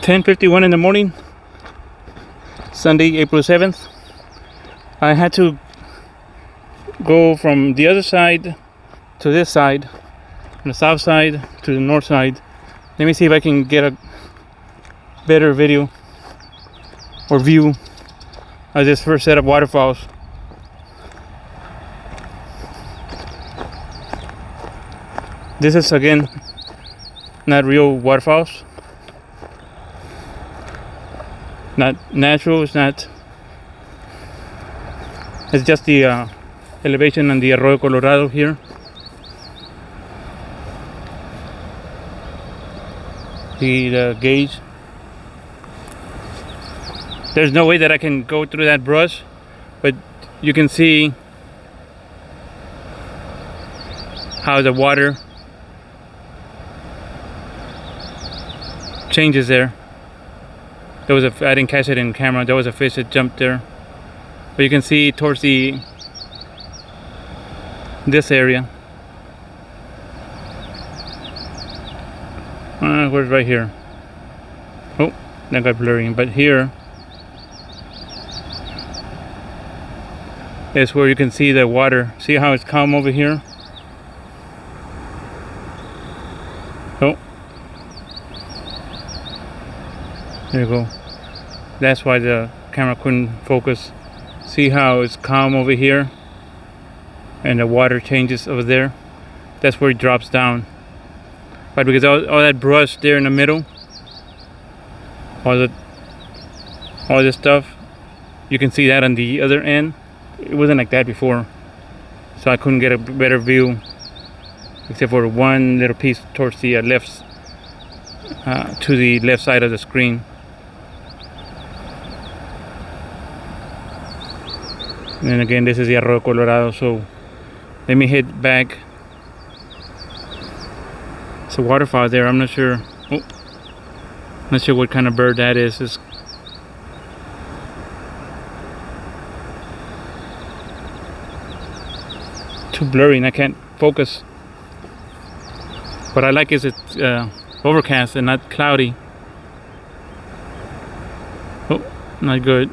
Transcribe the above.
10:51 in the morning, Sunday, April 7th. I had to go from the other side to this side, from the south side to the north side. Let me see if I can get a better video or view of this first set of waterfalls. This is again not real waterfalls, not natural. It's just the elevation on the Arroyo Colorado here. The gauge. There's no way that I can go through that brush, but you can see how the water changes there. I didn't catch it in camera. There was a fish that jumped there, but you can see towards this area. Where's right here? Oh, that got blurry. But here is where you can see the water. See how it's calm over here? Oh, there you go. That's why the camera couldn't focus. See how it's calm over here and the water changes over there. That's where it drops down. But because all that brush there in the middle, all this stuff, you can see that on the other end. It wasn't like that before, so I couldn't get a better view, except for one little piece towards the left, to the left side of the screen. And then again, this is the Arroyo Colorado. So let me head back. It's a waterfall there. I'm not sure. Oh, not sure what kind of bird that is. It's too blurry and I can't focus. What I like is it's overcast and not cloudy. Oh, not good.